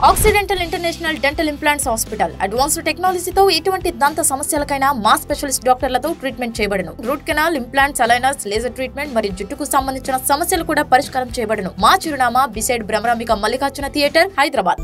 Accidental international dental implants hospital advanced టెక్నాలజీతో ఎటువంటి దంత సమస్యలకైనా మా స్పెషలిస్ట్ డాక్టర్లతో ట్రీట్మెంట్ చేయబడును. Root canal, implants, aligners, laser treatment మరియు జుట్టుకు సంబంధించిన సమస్యలు కూడా పరిష్కారం చేయబడును. మా చిరునామా beside Bhramarambika Mallikarjuna theatre, Hyderabad.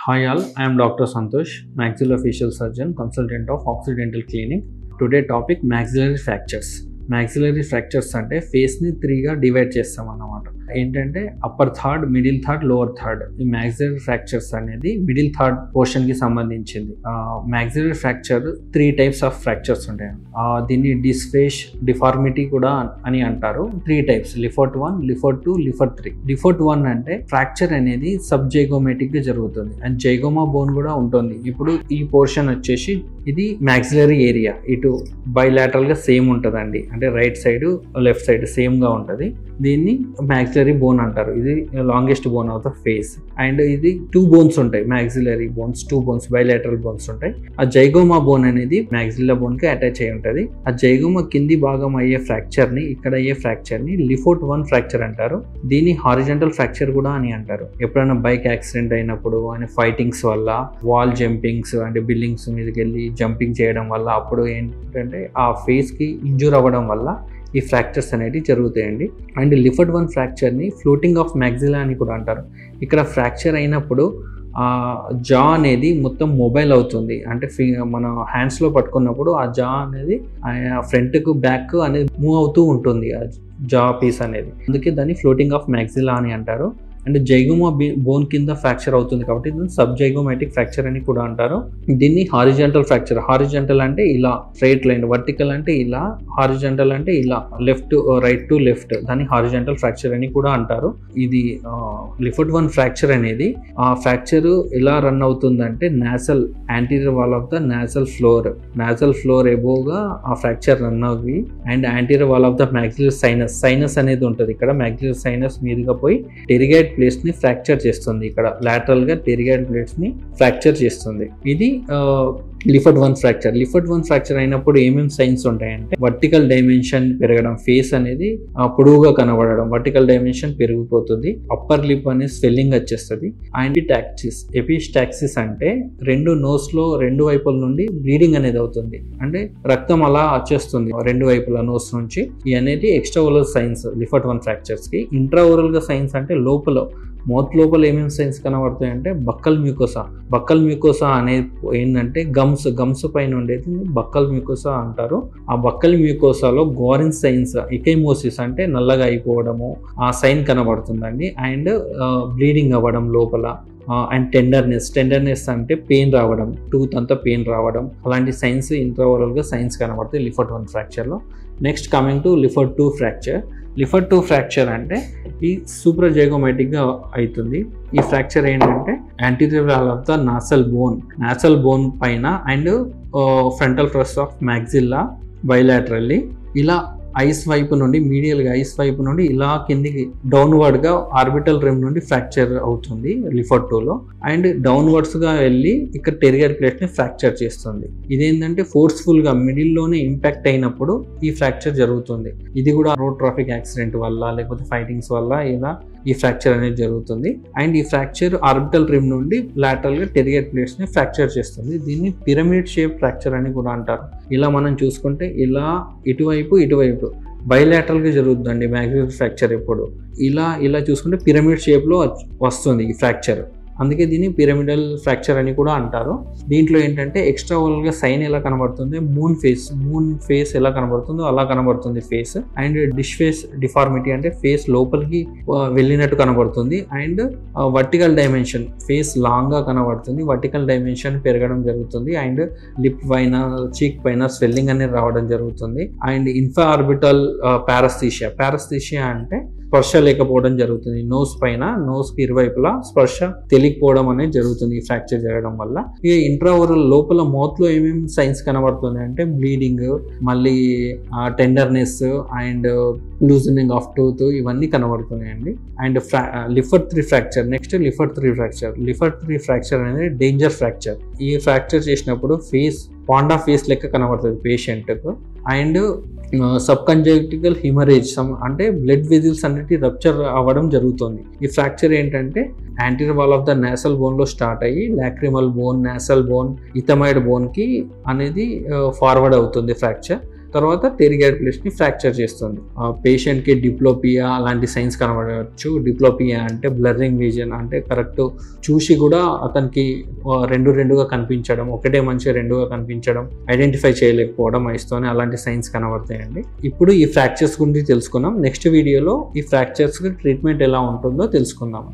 Hi all, I am Dr. Santosh, maxillofacial surgeon, consultant of Occidental Clinic. Today topic maxillary fractures. Maxillary fractures అంటే ఫేస్ ని 3 గా డివైడ్ చేస్తాం అన్నమాట. ఏంటంటే upper third, middle third, lower third. ఈ maxillary fractures అనేది మిడిల్ థర్డ్ పోర్షన్ కి సంబంధించింది. maxillary fracture 3 types of fractures ఉంటాయి. దీన్ని డిస్ఫేస్, డిఫార్మిటీ కూడా అని అంటారు. 3 టైప్స్: లిఫర్ట్ 1, లిఫర్ట్ 2, లిఫర్ట్ 3. లిఫర్ట్ 1 అంటే ఫ్రాక్చర్ అనేది సబ్ జైగోమాటిక్ గా జరుగుతుంది అండ్ జైగోమా బోన్ కూడా ఉంటుంది. ఇప్పుడు ఈ పోర్షన్ వచ్చేసి ఇది maxillary ఏరియా, ఇటు బైలాటరల్ గా సేమ్ ఉంటుందండి. అంటే right side, left side same గా ఉంటుంది. దీన్ని maxillary బోన్ అంటారు. ఇది longest bone of the face. And ఇది 2 బోన్స్ ఉంటాయి, maxillary bones, 2 bones, bilateral bones ఉంటాయి. ఆ జైగోమా బోన్ అనేది maxilla బోన్ కి అటాచ్ అయి ఉంటుంది. ఆ జైగోమా కింది భాగం అయ్యే ఫ్రాక్చర్ ని, ఇక్కడ అయ్యే ఫ్రాక్చర్ ని లిఫర్ట్ 1 ఫ్రాక్చర్ అంటారు. దీన్ని హారిజంటల్ ఫ్రాక్చర్ కూడా అని అంటారు. ఎప్పుడైనా బైక్ యాక్సిడెంట్ అయినప్పుడు అండ్ ఫైటింగ్స్ వల్ల, వాల్ జంపింగ్స్ అంటే బిల్డింగ్స్ మీదకి వెళ్ళి జంపింగ్ చేయడం వల్ల, అప్పుడు ఏంటంటే ఆ ఫేస్ కి ఇంజూర్ అవ్వడం వల్ల ఈ ఫ్రాక్చర్స్ అనేవి జరుగుతాయండి. అండ్ లిఫర్ట్ 1 ఫ్రాక్చర్ని ఫ్లోటింగ్ ఆఫ్ మ్యాగ్జిలా అని కూడా అంటారు. ఇక్కడ ఫ్రాక్చర్ అయినప్పుడు జా అనేది మొత్తం మొబైల్ అవుతుంది. అంటే మన హ్యాండ్స్లో పట్టుకున్నప్పుడు ఆ జా అనేది ఫ్రంట్కు బ్యాక్ అనేది మూవ్ అవుతూ ఉంటుంది, ఆ జా పీస్ అనేది. అందుకే దాన్ని ఫ్లోటింగ్ ఆఫ్ మ్యాగ్జిలా అని అంటారు. అండ్ జైగోమా బోన్ కింద ఫ్రాక్చర్ అవుతుంది కాబట్టి దీన్ని సబ్ జైగోమాటిక్ ఫ్రాక్చర్ అని కూడా అంటారు. దీన్ని హారిజంటల్ ఫ్రాక్చర్. హారిజంటల్ అంటే ఇలా స్ట్రైట్ లైన్, వర్టికల్ అంటే ఇలా, హారిజంటల్ అంటే ఇలా, లెఫ్ట్ రైట్ టు లెఫ్ట్, దాన్ని హారిజంటల్ ఫ్రాక్చర్ అని కూడా అంటారు. ఇది లిఫర్ట్ 1 ఫ్రాక్చర్ అనేది ఆ ఫ్రాక్చర్ ఎలా రన్ అవుతుందంటే nasal, anterior wall of the nasal floor ఎబోవ్గా ఆ ఫ్రాక్చర్ రన్ అవ్వి and anterior wall of the maxillary sinus అనేది ఉంటుంది. ఇక్కడ మ్యాగ్జిలర్ సైనస్ మీదుగా పోయి టెరిగైడ్ ప్లేట్స్ ని ఫ్రాక్చర్ చేస్తుంది. ఇక్కడ లాటరల్ గా టెరిగైడ్ ప్లేట్స్ ని ఫ్రాక్చర్ చేస్తుంది. ఇది లిఫర్ట్ 1 ఫ్రాక్చర్. లిఫర్ట్ 1 ఫ్రాక్చర్ అయినప్పుడు ఏమేమి సైన్స్ ఉంటాయంటే వర్టికల్ డైమెన్షన్ పెరగడం, ఫేస్ అనేది పొడవుగా కనబడడం, వర్టికల్ డైమెన్షన్ పెరిగిపోతుంది, అప్పర్ లిప్ అనేది స్వెల్లింగ్ వచ్చేస్తుంది. ఎపిస్టాక్సిస్ అంటే 2 నోస్ లో 2 వైపుల నుండి బ్లీడింగ్ అనేది అవుతుంది. అంటే రక్తం అలా వచ్చేస్తుంది 2 వైపుల నోస్ నుంచి. ఇది అనేది ఎక్స్ట్రా ఓరల్ సైన్స్ లిఫర్ట్ 1 ఫ్రాక్చర్స్ కి. ఇంట్రా ఓరల్ గా సైన్స్ అంటే లోపల మౌత్ లోపల ఏమేమి సైన్స్ కనబడతాయి అంటే బక్కల్ మ్యూకోసా అనేది ఏంటంటే గమ్స్ పైన ఉండేది బక్కల్ మ్యూకోసా అంటారు. ఆ బక్కల్ మ్యూకోసాలో గోరిన్ సైన్స్, ఎకైమోసిస్ అంటే నల్లగా అయిపోవడము, ఆ సైన్ కనబడుతుందండి. అండ్ బ్లీడింగ్ అవ్వడం లోపల, అండ్ టెండర్నెస్ అంటే పెయిన్ రావడం, టూత్ అంతా పెయిన్ రావడం, అలాంటి సైన్స్ ఇంట్రావరల్ గా సైన్స్ కనబడతాయి లిఫర్ట్ 1 ఫ్రాక్చర్ లో. Next coming to Le Fort 2 fracture. Le Fort 2 fracture అంటే ఈ సూపర్ జైగోమాటిక్ గా అవుతుంది. ఈ ఫ్రాక్చర్ ఏంటంటే anterior wall of the nasal bone పైన and frontal crust of maxilla bilaterally ఇలా ఐస్ వైపు నుండి, మీడియల్ గా ఐస్ వైపు నుండి ఇలా కిందికి డౌన్వర్డ్ గా ఆర్బిటల్ రిమ్ నుండి ఫ్రాక్చర్ అవుతుంది లిఫర్ట్ 2 లో. అండ్ డౌన్వర్డ్స్ గా వెళ్ళి ఇక్కడ టెరిగైడ్ ప్లేట్ ని ఫ్రాక్చర్ చేస్తుంది. ఇదేంటంటే ఫోర్స్ఫుల్ గా మిడిల్ లోనే ఇంపాక్ట్ అయినప్పుడు ఈ ఫ్రాక్చర్ జరుగుతుంది. ఇది కూడా రోడ్ ట్రాఫిక్ యాక్సిడెంట్ వల్ల లేకపోతే ఫైటింగ్స్ వల్ల ఇలా ఈ ఫ్రాక్చర్ అనేది జరుగుతుంది. అండ్ ఈ ఫ్రాక్చర్ ఆర్బిటల్ రిమ్ నుండి లాటరల్ గా టెరిగైడ్ ప్లేట్స్ ని ఫ్రాక్చర్ చేస్తుంది. దీన్ని పిరమిడ్ షేప్ ఫ్రాక్చర్ అని కూడా అంటారు. ఇలా మనం చూసుకుంటే ఇలా ఇటువైపు బైలాటరల్ గా జరుగుతుందండి మ్యాగ్జిలరీ ఫ్రాక్చర్. ఎప్పుడు ఇలా చూసుకుంటే పిరమిడ్ షేప్ లో వస్తుంది ఈ ఫ్రాక్చర్. అందుకే దీన్ని పిరమిడల్ ఫ్రాక్చర్ అని కూడా అంటారు. దీంట్లో ఏంటంటే ఎక్స్ట్రా ఓరల్ గా సైన్ ఎలా కనబడుతుంది, మూన్ ఫేస్ ఎలా కనబడుతుందో అలా కనబడుతుంది ఫేస్. అండ్ డిఫార్మిటీ అంటే ఫేస్ లోపలికి వెళ్ళినట్టు కనబడుతుంది. And vertical dimension, face long గా కనబడుతుంది, వర్టికల్ డైమెన్షన్ పెరగడం జరుగుతుంది. అండ్ లిప్ పైన, చీక్ పైన స్వెల్లింగ్ అనేది రావడం జరుగుతుంది. అండ్ ఇన్ఫ్రా ఆర్బిటల్ పారస్థీషియా అంటే స్పర్శ లేకపోవడం జరుగుతుంది. నోస్ కి ఇరువైపులా స్పర్శ తెలియకపోవడం అనేది జరుగుతుంది ఈ ఫ్రాక్చర్ జరగడం వల్ల. ఇక ఇంట్రావరల్ లోపల మౌత్ లో ఏమేమి సైన్స్ కనబడుతుంది అంటే బ్లీడింగ్, మళ్ళీ tenderness and loosening of tooth, ఇవన్నీ కనబడుతున్నాయండి. And Le Fort 3 fracture. Next Le Fort 3 fracture అనేది డేంజర్ ఫ్రాక్చర్. ఈ ఫ్రాక్చర్ చేసినప్పుడు పాండా ఫేస్ లెక్క కనబడుతుంది పేషెంట్కు. అండ్ సబ్ కంజక్టికల్ హిమరేజ్ అంటే బ్లడ్ వెజిల్స్ అన్నిటి రప్చర్ అవ్వడం జరుగుతుంది. ఈ ఫ్రాక్చర్ ఏంటంటే anterior wall of the nasal బోన్లో స్టార్ట్ అయ్యి lacrimal bone, nasal bone, ethmoid బోన్కి అనేది ఫార్వర్డ్ అవుతుంది ఫ్రాక్చర్. తర్వాత టెరిగైడ్ ప్లేట్ని ఫ్రాక్చర్ చేస్తుంది. పేషెంట్కి డిప్లోపియా అలాంటి సైన్స్ కనబడవచ్చు. డిప్లోపియా అంటే బ్లర్రింగ్ విజన్, అంటే కరెక్ట్ చూసి కూడా అతనికి రెండుగా కనిపించడం, ఒకటే మనిషి రెండుగా కనిపించడం, ఐడెంటిఫై చేయలేకపోవడం ఐస్తోనే, అలాంటి సైన్స్ కనబడతాయండి. ఇప్పుడు ఈ ఫ్రాక్చర్స్ గురించి తెలుసుకున్నాం. నెక్స్ట్ వీడియోలో ఈ ఫ్రాక్చర్స్కి ట్రీట్మెంట్ ఎలా ఉంటుందో తెలుసుకుందాం.